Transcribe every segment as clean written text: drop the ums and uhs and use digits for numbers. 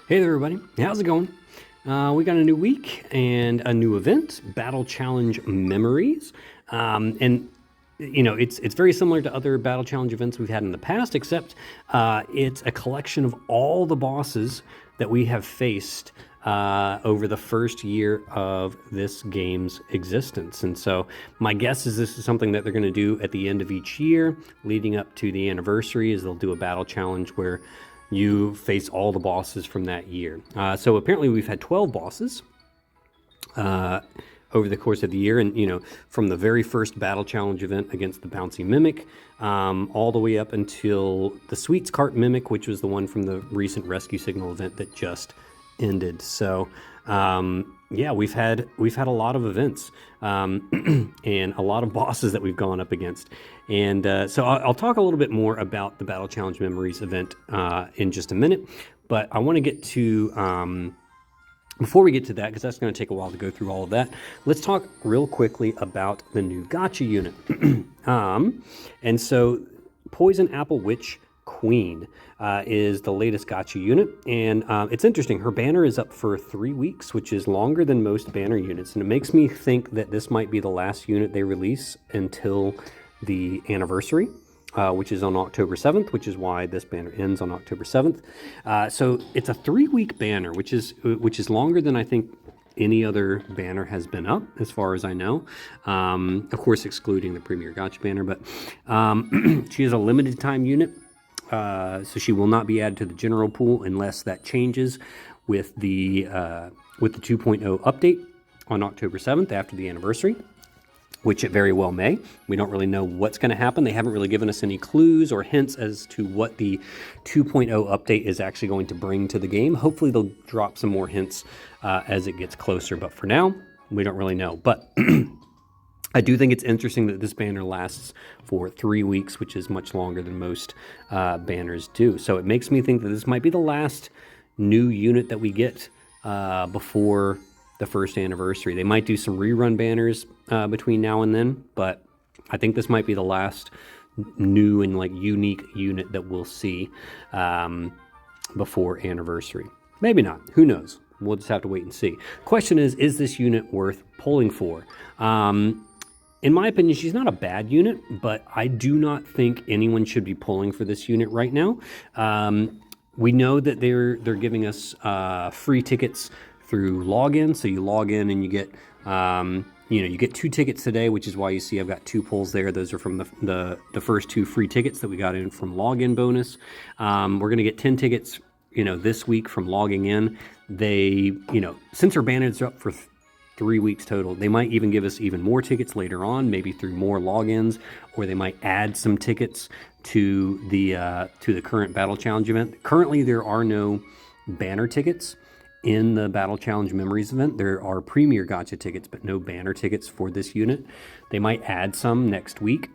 Hey there, everybody. How's it going? We got a new week and a new event, Battle Challenge Memories. And it's very similar to other Battle Challenge events we've had in the past, except it's a collection of all the bosses that we have faced over the first year of this game's existence. And so my guess is this is something that they're going to do at the end of each year, leading up to the anniversary, is they'll do a battle challenge where you face all the bosses from that year. So apparently we've had 12 bosses over the course of the year. And, from the very first battle challenge event against the Bouncy Mimic, all the way up until the Sweets Cart Mimic, which was the one from the recent Rescue Signal event that just ended. So, we've had a lot of events and a lot of bosses that we've gone up against. And so I'll talk a little bit more about the Battle Challenge Memories event in just a minute. But I want to get to, before we get to that, because that's going to take a while to go through all of that, let's talk real quickly about the new gacha unit. And so Poison Apple Witch Queen is the latest gacha unit, and it's interesting. Her banner is up for 3 weeks, which is longer than most banner units, and it makes me think that this might be the last unit they release until the anniversary, which is on October 7th, which is why this banner ends on October 7th. So it's a 3-week banner, which is longer than I think any other banner has been up, as far as I know. Of course, excluding the Premier Gacha banner, but she is a limited time unit. So she will not be added to the general pool unless that changes with the 2.0 update on October 7th after the anniversary, which it very well may. We don't really know what's going to happen. They haven't really given us any clues or hints as to what the 2.0 update is actually going to bring to the game. Hopefully they'll drop some more hints as it gets closer, but for now, we don't really know. But I do think it's interesting that this banner lasts for 3 weeks, which is much longer than most banners do. So it makes me think that this might be the last new unit that we get before the first anniversary. They might do some rerun banners between now and then, but I think this might be the last new and unique unit that we'll see before anniversary. Maybe not. Who knows? We'll just have to wait and see. Question is this unit worth pulling for? In my opinion, she's not a bad unit, but I do not think anyone should be pulling for this unit right now. We know that they're giving us free tickets through login. So you log in and you get you get 2 tickets today, which is why you see I've got 2 pulls there. Those are from the first 2 free tickets that we got in from login bonus. We're gonna get 10 tickets this week from logging in. They since our banners are up for 3 weeks total, they might even give us even more tickets later on, maybe through more logins, or they might add some tickets to the current Battle Challenge event. Currently, there are no banner tickets in the Battle Challenge Memories event. There are Premier Gacha tickets, but no banner tickets for this unit. They might add some next week,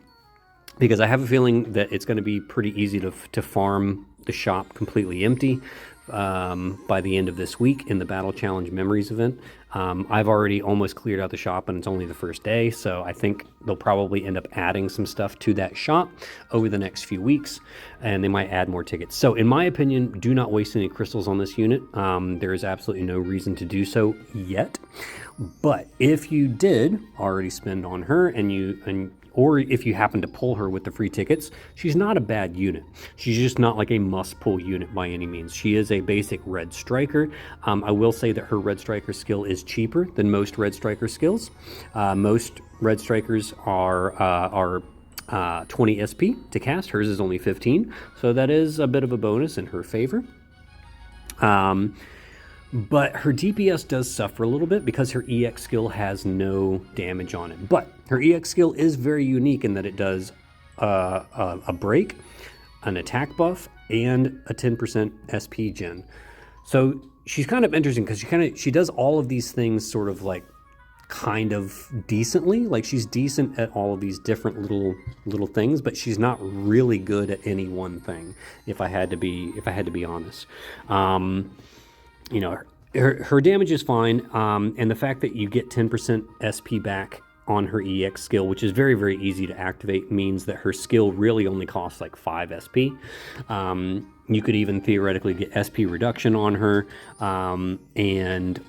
because I have a feeling that it's going to be pretty easy to farm the shop completely empty by the end of this week in the Battle Challenge Memories event. I've already almost cleared out the shop, and it's only the first day, so I think they'll probably end up adding some stuff to that shop over the next few weeks, and they might add more tickets. So in my opinion, do not waste any crystals on this unit. There is absolutely no reason to do so yet. But if you did already spend on her, or if you happen to pull her with the free tickets, she's not a bad unit. She's just not like a must-pull unit by any means. She is a basic red striker. I will say that her red striker skill is cheaper than most red striker skills. Most red strikers are 20 SP to cast. Hers is only 15, so that is a bit of a bonus in her favor. But her DPS does suffer a little bit because her EX skill has no damage on it. But her EX skill is very unique in that it does a break, an attack buff, and a 10% SP gen. So she's kind of interesting because she does all of these things sort of kind of decently. Like, she's decent at all of these different little things, but she's not really good at any one thing, if I had to be honest. Her damage is fine, and the fact that you get 10% SP back on her EX skill, which is very, very easy to activate, means that her skill really only costs like 5 SP. You could even theoretically get SP reduction on her, and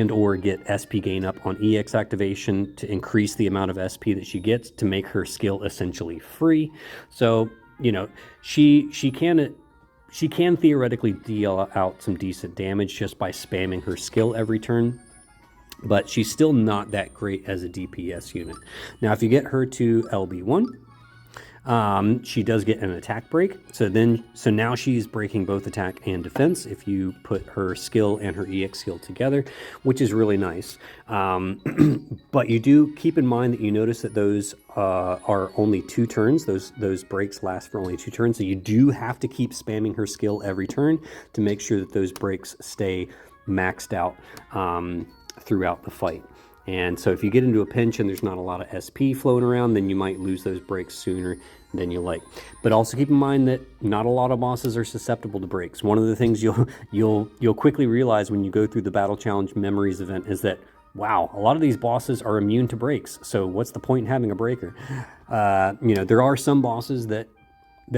or get SP gain up on EX activation to increase the amount of SP that she gets to make her skill essentially free. So, you know, she can theoretically deal out some decent damage just by spamming her skill every turn, but she's still not that great as a DPS unit. Now, if you get her to LB1, she does get an attack break. So now she's breaking both attack and defense if you put her skill and her EX skill together, which is really nice. But you do keep in mind that you notice that those are only 2 turns. Those breaks last for only 2 turns. So you do have to keep spamming her skill every turn to make sure that those breaks stay maxed out throughout the fight. And so if you get into a pinch and there's not a lot of SP floating around, then you might lose those breaks sooner than you like. But also keep in mind that not a lot of bosses are susceptible to breaks. One of the things you'll quickly realize when you go through the Battle Challenge Memories event is that, wow, a lot of these bosses are immune to breaks. So what's the point in having a breaker? You know, there are some bosses that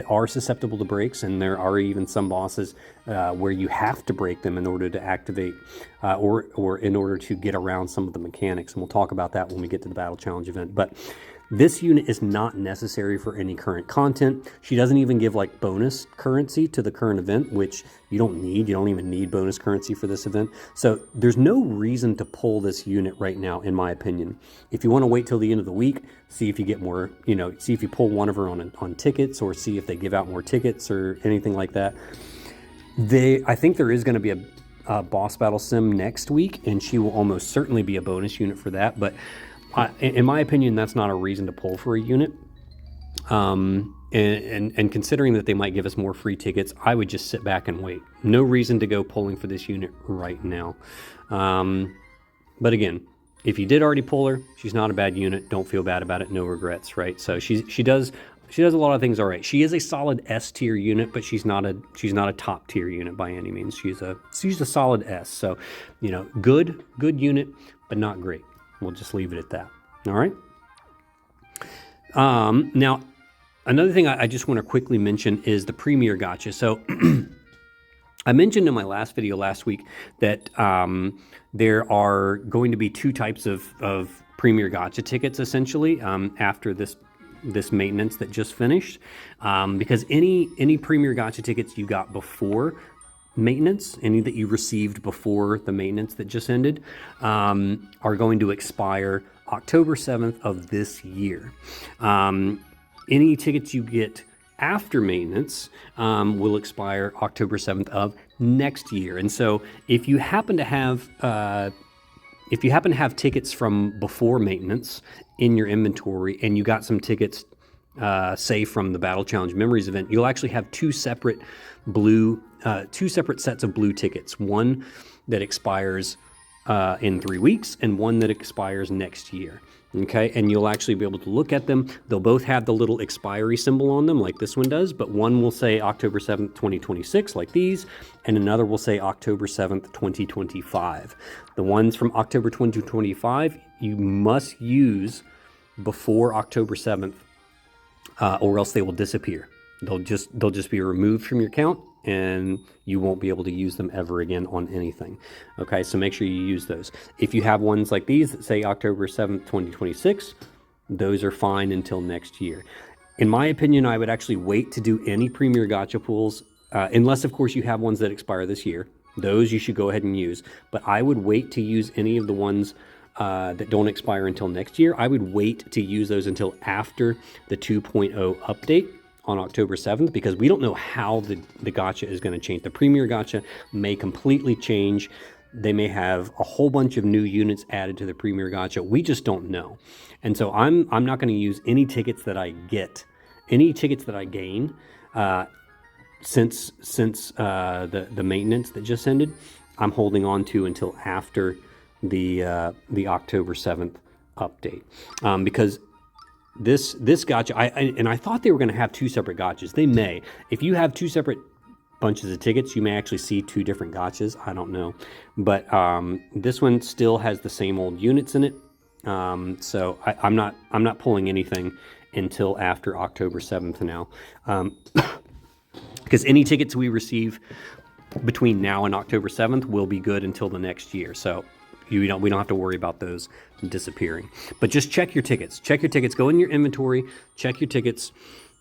are susceptible to breaks, and there are even some bosses where you have to break them in order to activate or in order to get around some of the mechanics, and we'll talk about that when we get to the Battle Challenge event. But this unit is not necessary for any current content. She doesn't even give like bonus currency to the current event, which you don't need. You don't even need bonus currency for this event. So there's no reason to pull this unit right now, in my opinion. If you want to wait till the end of the week, see if you get more, you know, see if you pull one of her on tickets, or see if they give out more tickets or anything like that. I think there is going to be a boss battle sim next week, and she will almost certainly be a bonus unit for that. But in my opinion, that's not a reason to pull for a unit. And considering that they might give us more free tickets, I would just sit back and wait. No reason to go pulling for this unit right now. But again, if you did already pull her, she's not a bad unit. Don't feel bad about it. No regrets, right? So she does a lot of things all right. She is a solid S tier unit, but she's not a top tier unit by any means. She's a solid S. So, you know, good unit, but not great. We'll just leave it at that. All right. Now, another thing I just want to quickly mention is the Premier Gacha. So I mentioned in my last video last week that there are going to be 2 types of Premier Gacha tickets, essentially, after this maintenance that just finished. Because any Premier Gacha tickets you got before maintenance, any that you received before the maintenance that just ended, are going to expire October 7th of this year. Any tickets you get after maintenance will expire October 7th of next year. And so if you happen to have tickets from before maintenance in your inventory, and you got some tickets say from the Battle Challenge Memories event, you'll actually have two separate sets of blue tickets. One that expires in 3 weeks, and one that expires next year. Okay, and you'll actually be able to look at them. They'll both have the little expiry symbol on them like this one does, but one will say October 7th, 2026 like these, and another will say October 7th, 2025. The ones from October 2025 you must use before October 7th, or else they will disappear. They'll just be removed from your account, and you won't be able to use them ever again on anything. Okay, so make sure you use those. If you have ones like these that say October 7th, 2026, those are fine until next year. In my opinion, I would actually wait to do any Premier Gacha pools, unless, of course, you have ones that expire this year. Those you should go ahead and use. But I would wait to use any of the ones that don't expire until next year. I would wait to use those until after the 2.0 update on October 7th, because we don't know how the gacha is going to change. The Premier Gacha may completely change. They may have a whole bunch of new units added to the Premier Gacha. We just don't know. And so I'm not going to use any tickets that I get, any tickets that I gain since the maintenance that just ended. I'm holding on to until after the October 7th update, because this gacha, I thought they were going to have two separate gachas. They may. If you have two separate bunches of tickets, you may actually see two different gachas. I don't know. But this one still has the same old units in it. So I'm not pulling anything until after October 7th now, because any tickets we receive between now and October 7th will be good until the next year. So we don't have to worry about those disappearing. But just check your tickets. Check your tickets. Go in your inventory. Check your tickets.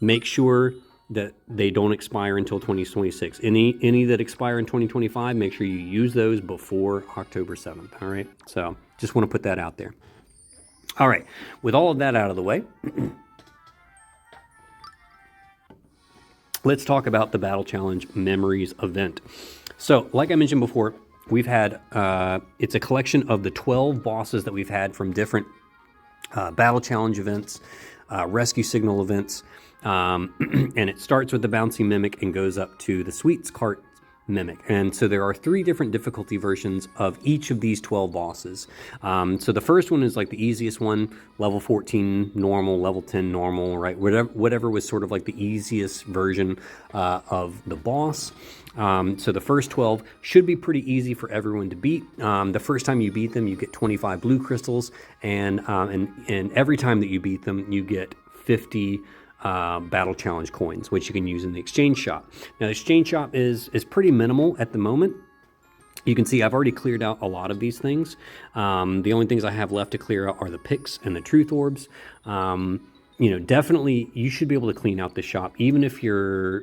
Make sure that they don't expire until 2026. Any that expire in 2025, make sure you use those before October 7th. All right. So just want to put that out there. All right. With all of that out of the way, let's talk about the Battle Challenge Memories event. So, like I mentioned before, we've had, it's a collection of the 12 bosses that we've had from different Battle Challenge events, rescue signal events, and it starts with the Bouncy Mimic and goes up to the Sweets Cart Mimic. And so there are 3 different difficulty versions of each of these 12 bosses. So the first one is like the easiest one, level 14 normal, level 10 normal, right? Whatever was sort of like the easiest version of the boss. So the first 12 should be pretty easy for everyone to beat. The first time you beat them, you get 25 blue crystals, and every time that you beat them, you get 50 Battle Challenge coins, which you can use in the exchange shop. Now, the exchange shop is pretty minimal at the moment. You can see I've already cleared out a lot of these things. The only things I have left to clear out are the picks and the truth orbs. Definitely you should be able to clean out the shop, even if you're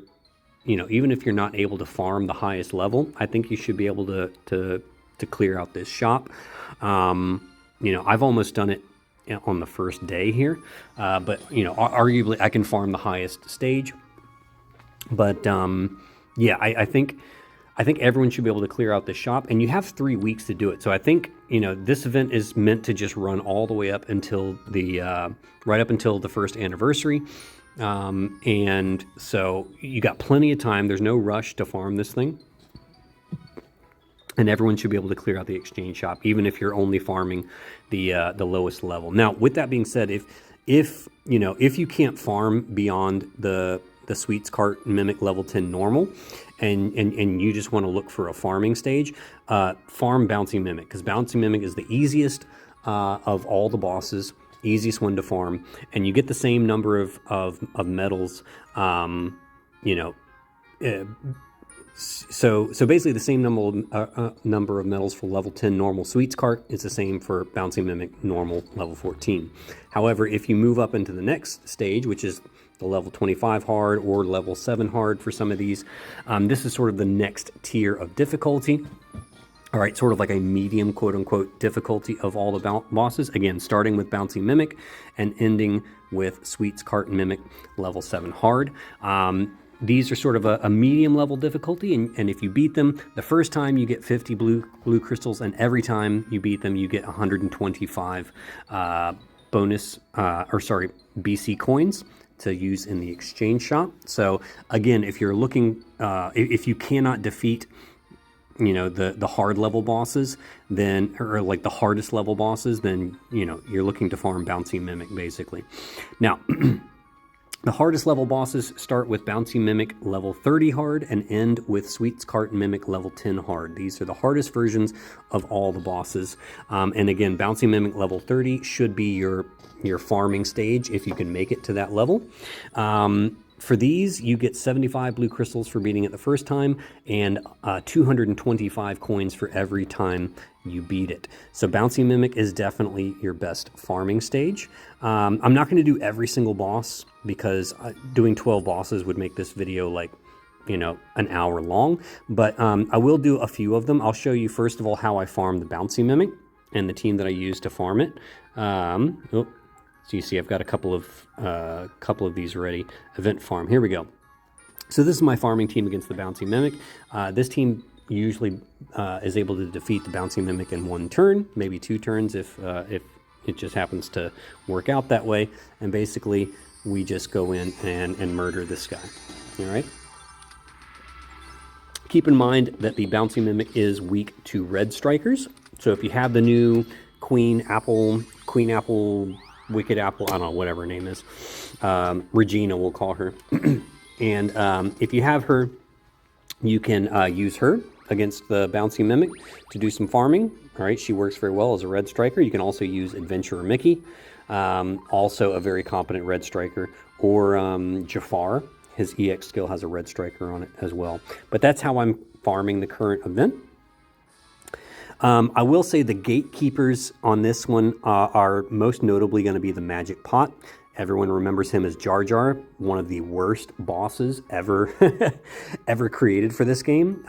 not able to farm the highest level. I think you should be able to clear out this shop. I've almost done it on the first day here, but arguably I can farm the highest stage. But I think everyone should be able to clear out the shop, and you have 3 weeks to do it. So I think this event is meant to just run all the way up until right up until the first anniversary. And so you got plenty of time. There's no rush to farm this thing. And everyone should be able to clear out the exchange shop, even if you're only farming the lowest level. Now, with that being said, if you can't farm beyond the Sweets Cart Mimic level 10 normal, and you just want to look for a farming stage, farm Bouncy Mimic, because Bouncy Mimic is the easiest of all the bosses, easiest one to farm, and you get the same number of medals. So basically the same number of medals for level 10 normal Sweets Cart is the same for Bouncy Mimic normal level 14. However, if you move up into the next stage, which is the level 25 hard or level 7 hard for some of these, this is sort of the next tier of difficulty. All right, sort of like a medium, quote-unquote, difficulty of all the bosses. Again, starting with Bouncy Mimic and ending with Sweets Cart Mimic level 7 hard. These are sort of a medium level difficulty, and if you beat them, the first time you get 50 blue crystals, and every time you beat them, you get 125 BC coins to use in the exchange shop. So again, if you're looking, if you cannot defeat the hard level bosses, then, or like the hardest level bosses, then you're looking to farm Bouncy Mimic basically. Now the hardest level bosses start with Bouncy Mimic level 30 hard and end with Sweets Cart Mimic level 10 hard. These are the hardest versions of all the bosses. And again, Bouncy Mimic level 30 should be your farming stage if you can make it to that level. For these, you get 75 blue crystals for beating it the first time, and 225 coins for every time you beat it. So Bouncy Mimic is definitely your best farming stage. I'm not going to do every single boss, because doing 12 bosses would make this video like, an hour long. But I will do a few of them. I'll show you, first of all, how I farm the Bouncy Mimic and the team that I use to farm it. So you see I've got a couple of these ready. Event farm, here we go. So this is my farming team against the Bouncy Mimic. This team usually is able to defeat the Bouncy Mimic in 1 turn, maybe 2 turns if it just happens to work out that way. And basically we just go in and murder this guy, all right? Keep in mind that the Bouncy Mimic is weak to red strikers. So if you have the new Queen Apple, Wicked Apple, I don't know, whatever her name is, Regina, we'll call her. And if you have her, you can use her against the Bouncy Mimic to do some farming. All right, she works very well as a red striker. You can also use Adventurer Mickey, also a very competent red striker, or Jafar. His EX skill has a red striker on it as well. But that's how I'm farming the current event. I will say the gatekeepers on this one are most notably going to be the Magic Pot. Everyone remembers him as Jar Jar, one of the worst bosses ever ever created for this game.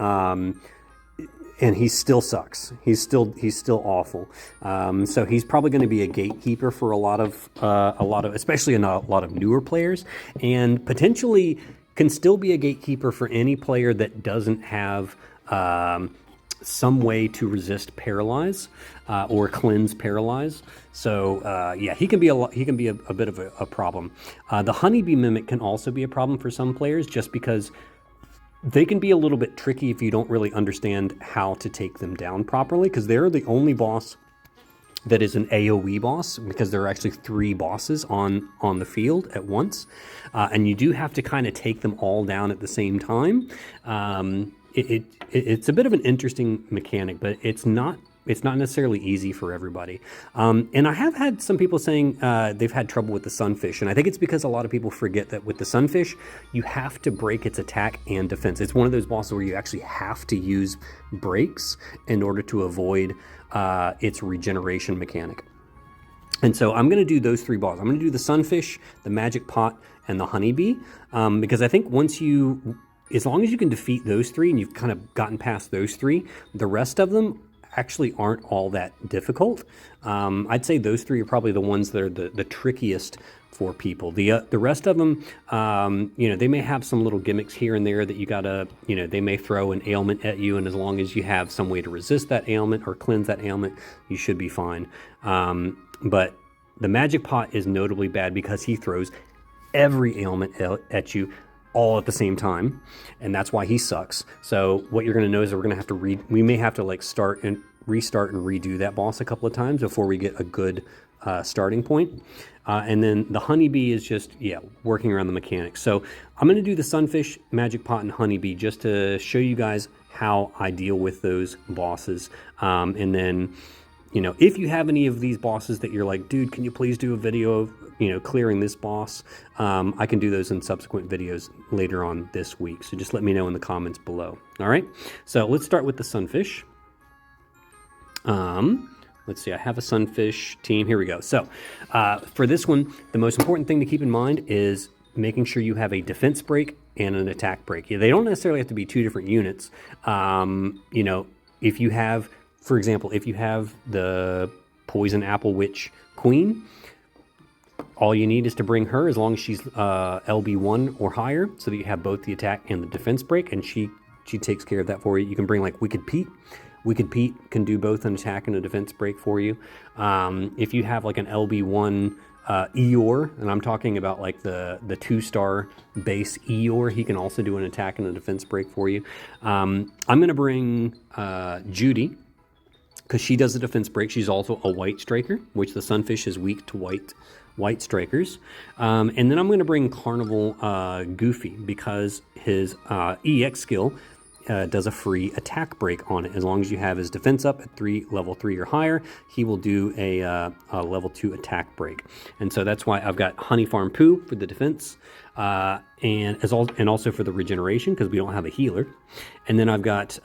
And he still sucks. He's still awful. So he's probably going to be a gatekeeper for a lot of, especially a lot of newer players, and potentially can still be a gatekeeper for any player that doesn't have some way to resist paralyze or cleanse paralyze. So yeah, he can be a bit of a problem. The honeybee mimic can also be a problem for some players, just because they can be a little bit tricky if you don't really understand how to take them down properly, because they're the only boss that is an AoE boss, because there are actually 3 bosses on the field at once, and you do have to kind of take them all down at the same time. It's a bit of an interesting mechanic, but it's not necessarily easy for everybody. And I have had some people saying they've had trouble with the Sunfish, and I think it's because a lot of people forget that with the Sunfish, you have to break its attack and defense. It's one of those bosses where you actually have to use breaks in order to avoid its regeneration mechanic. And so I'm going to do those 3 bosses. I'm going to do the Sunfish, the Magic Pot, and the Honeybee, because I think as long as you can defeat those 3 and you've kind of gotten past those 3, the rest of them actually aren't all that difficult. I'd say those 3 are probably the ones that are the trickiest for people. The rest of them, they may have some little gimmicks here and there that you gotta, they may throw an ailment at you, and as long as you have some way to resist that ailment or cleanse that ailment, you should be fine. But the Magic Pot is notably bad because he throws every ailment at you all at the same time, and that's why he sucks. So what you're going to know is that we're going to have to we may have to like restart and redo that boss a couple of times before we get a good starting point. And then the Honeybee is just, working around the mechanics. So I'm going to do the Sunfish, Magic Pot, and Honeybee just to show you guys how I deal with those bosses. And then, if you have any of these bosses that you're like, dude, can you please do a video of, clearing this boss? I can do those in subsequent videos later on this week. So just let me know in the comments below. All right. So let's start with the Sunfish. Let's see, I have a Sunfish team. Here we go. So for this one, the most important thing to keep in mind is making sure you have a defense break and an attack break. They don't necessarily have to be 2 different units. If you have, for example, if you have the Poison Apple Witch Queen, all you need is to bring her, as long as she's LB1 or higher, so that you have both the attack and the defense break, and she takes care of that for you. You can bring like Wicked Pete. Wicked Pete can do both an attack and a defense break for you. If you have like an LB1 Eeyore, and I'm talking about like the 2-star base Eeyore, he can also do an attack and a defense break for you. I'm going to bring Judy, because she does a defense break. She's also a white striker, which the Sunfish is weak to white strikers. And then I'm going to bring Carnival Goofy, because his EX skill does a free attack break on it. As long as you have his defense up at level 3 or higher, he will do a level 2 attack break. And so that's why I've got Honey Farm Poo for the defense, and also for the regeneration, because we don't have a healer. And then I've got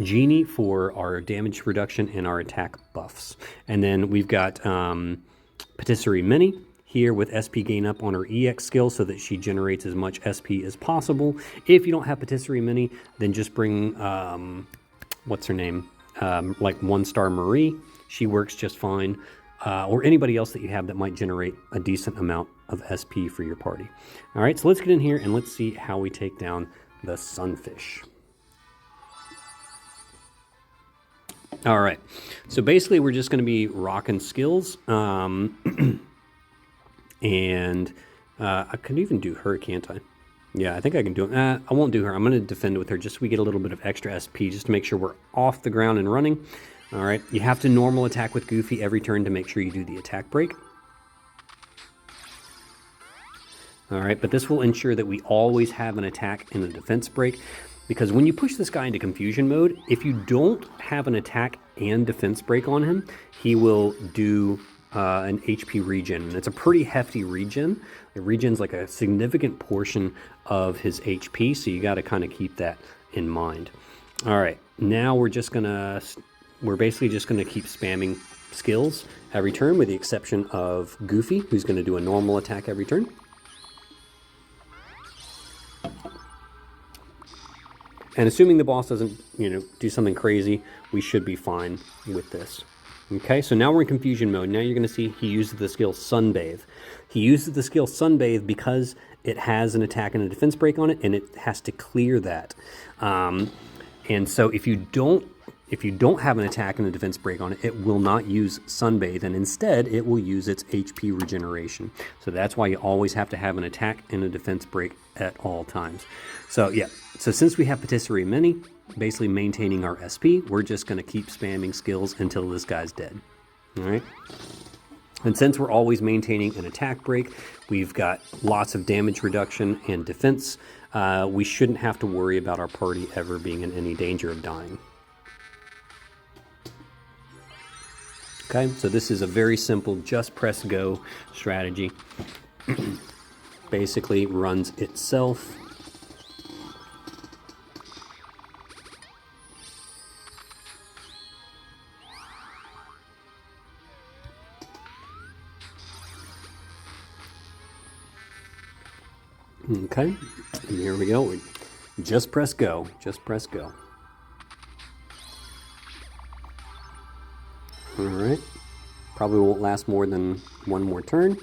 Genie for our damage reduction and our attack buffs. And then we've got Patisserie Minnie here with SP gain up on her EX skill, so that she generates as much SP as possible. If you don't have Patisserie Minnie, then just bring, what's her name? Like 1-star Marie. She works just fine. Or anybody else that you have that might generate a decent amount of SP for your party. All right, so let's get in here and let's see how we take down the Sunfish. All right, so basically we're just going to be rocking skills. And I can even do her, can't I? Yeah, I think I can do it. I won't do her. I'm going to defend with her just so we get a little bit of extra SP, just to make sure we're off the ground and running. All right, you have to normal attack with Goofy every turn to make sure you do the attack break. All right, but this will ensure that we always have an attack and a defense break. because when you push this guy into confusion mode, if you don't have an attack and defense break on him, he will do an HP regen, and it's a pretty hefty regen. It regens like a significant portion of his HP, so you got to kind of keep that in mind. All right, now we're basically just gonna keep spamming skills every turn, with the exception of Goofy, who's gonna do a normal attack every turn. And assuming the boss doesn't, do something crazy, we should be fine with this. Okay, so now we're in confusion mode. Now you're going to see he uses the skill Sunbathe. He uses the skill Sunbathe because it has an attack and a defense break on it, and it has to clear that. And so if you don't have an attack and a defense break on it, it will not use Sunbathe, and instead it will use its HP regeneration. So that's why you always have to have an attack and a defense break at all times. So yeah, so since we have Patisserie Mini, basically maintaining our SP, we're just going to keep spamming skills until this guy's dead. All right. And since we're always maintaining an attack break, we've got lots of damage reduction and defense. We shouldn't have to worry about our party ever being in any danger of dying. Okay, so this is a very simple just press go strategy. Basically runs itself. Okay, and here we go. Just press go. Just press go. All right. Probably won't last more than one more turn.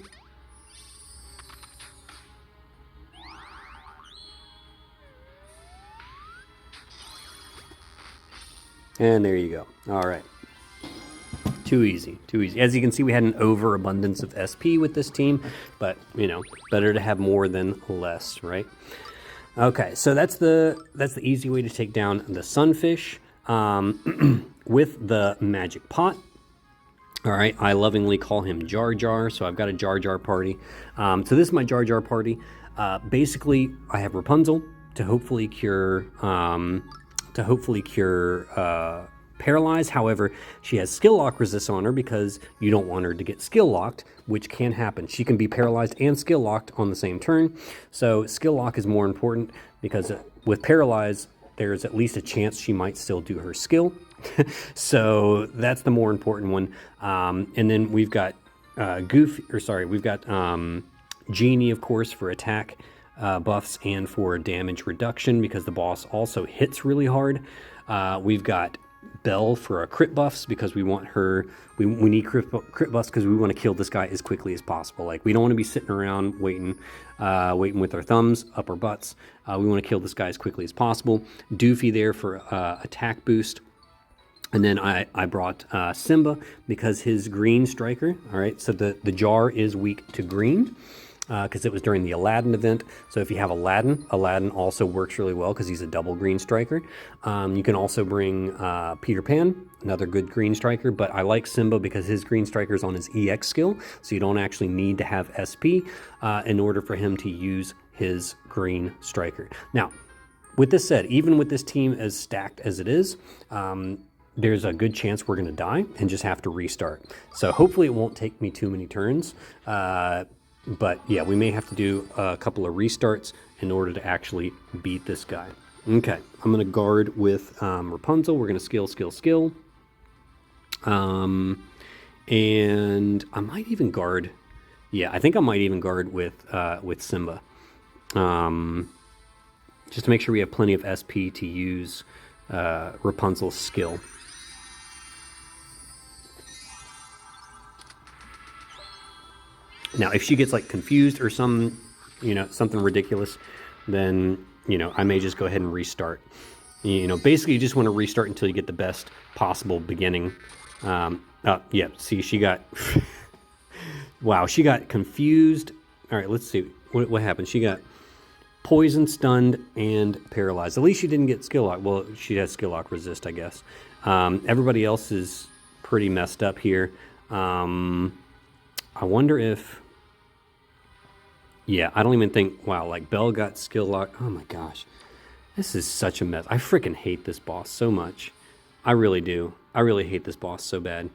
And there you go. All right. Too easy, too easy. As you can see, we had an overabundance of SP with this team, but better to have more than less, right? Okay, so that's the easy way to take down the Sunfish with the magic pot. All right, I lovingly call him Jar Jar, so I've got a Jar Jar party. So this is my Jar Jar party. Basically, I have Rapunzel to hopefully cure Paralyze. However, she has skill lock resist on her because you don't want her to get skill locked, which can happen. She can be paralyzed and skill locked on the same turn. So skill lock is more important because with Paralyze, there's at least a chance she might still do her skill. So that's the more important one. And then we've got Genie, of course, for attack buffs and for damage reduction because the boss also hits really hard. We've got Belle for our crit buffs because we want her. We need crit buffs because we want to kill this guy as quickly as possible. Like, we don't want to be sitting around waiting with our thumbs up our butts. We want to kill this guy as quickly as possible. Doofy there for attack boost. And then I brought Simba because his green striker. All right, so the jar is weak to green because it was during the Aladdin event. So if you have Aladdin also works really well because he's a double green striker. You can also bring Peter Pan, another good green striker, but I like Simba because his green striker is on his EX skill, so you don't actually need to have SP in order for him to use his green striker. Now, with this said, even with this team as stacked as it is, there's a good chance we're going to die and just have to restart. So hopefully it won't take me too many turns. But yeah, we may have to do a couple of restarts in order to actually beat this guy. Okay, I'm going to guard with Rapunzel. We're going to skill. And I might even guard. Yeah, I think I might even guard with Simba. Just to make sure we have plenty of SP to use Rapunzel's skill. Now, if she gets like confused or something ridiculous, then, I may just go ahead and restart. Basically you just want to restart until you get the best possible beginning. Yeah, see, she got, wow, she got confused. All right, let's see what happened. She got poisoned, stunned, and paralyzed. At least she didn't get skill lock. Well, she has skill lock resist, I guess. Everybody else is pretty messed up here. I wonder if, yeah, I don't even think, wow, like Belle got skill lock. Oh my gosh. This is such a mess. I freaking hate this boss so much. I really do. I really hate this boss so bad.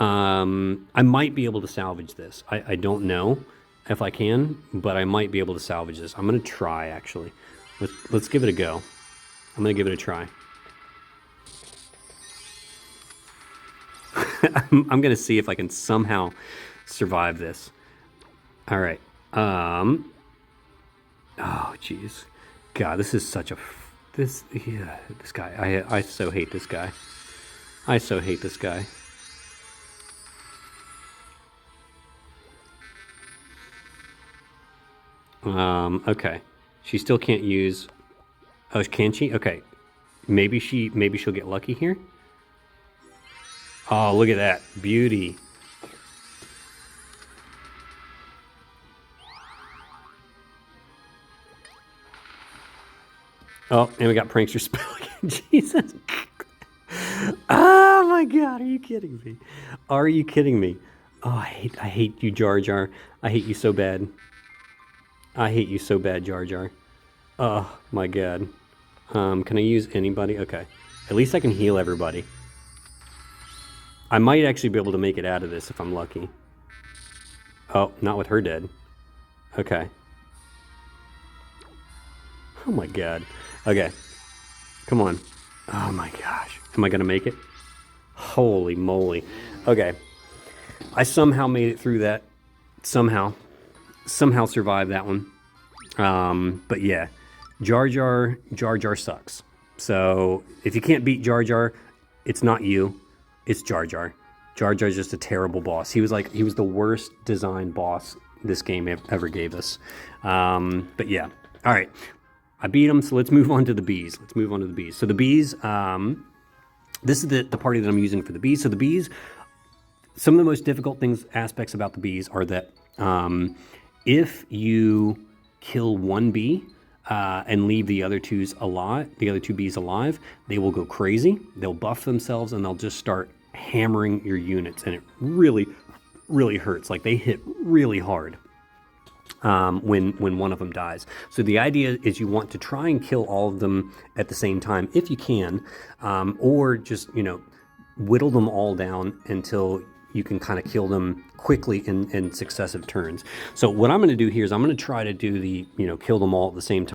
I might be able to salvage this. I don't know if I can, but I might be able to salvage this. I'm going to try, actually. Let's give it a go. I'm going to give it a try. I'm going to see if I can somehow survive this. All right. Oh, jeez. God, this is such a... This guy. I so hate this guy. I so hate this guy. Okay. She still can't use... Oh, can she? Okay. Maybe she'll get lucky here. Oh, look at that. Beauty. Oh, and we got Prankster Spell again. Jesus. Oh my God, are you kidding me? Are you kidding me? Oh, I hate you, Jar Jar. I hate you so bad. I hate you so bad, Jar Jar. Oh my God. Can I use anybody? Okay. At least I can heal everybody. I might actually be able to make it out of this if I'm lucky. Oh, not with her dead. Okay. Oh my God. Okay. Come on. Oh my gosh. Am I going to make it? Holy moly. Okay. I somehow made it through that. Somehow survived that one. But yeah, Jar Jar sucks. So if you can't beat Jar Jar, it's not you, it's Jar Jar. Jar Jar's just a terrible boss. He was the worst designed boss this game ever gave us. But yeah, all right. I beat him, so let's move on to the bees. So the bees, this is the party that I'm using for the bees. So the bees, some of the most difficult aspects about the bees are that if you kill one bee and leave the other two bees alive, they will go crazy. They'll buff themselves and they'll just start hammering your units, and it really, really hurts. Like, they hit really hard when one of them dies. So the idea is you want to try and kill all of them at the same time if you can, or just, whittle them all down until you can kind of kill them quickly in successive turns. So what I'm going to do here is I'm going to try to do the, kill them all at the same time.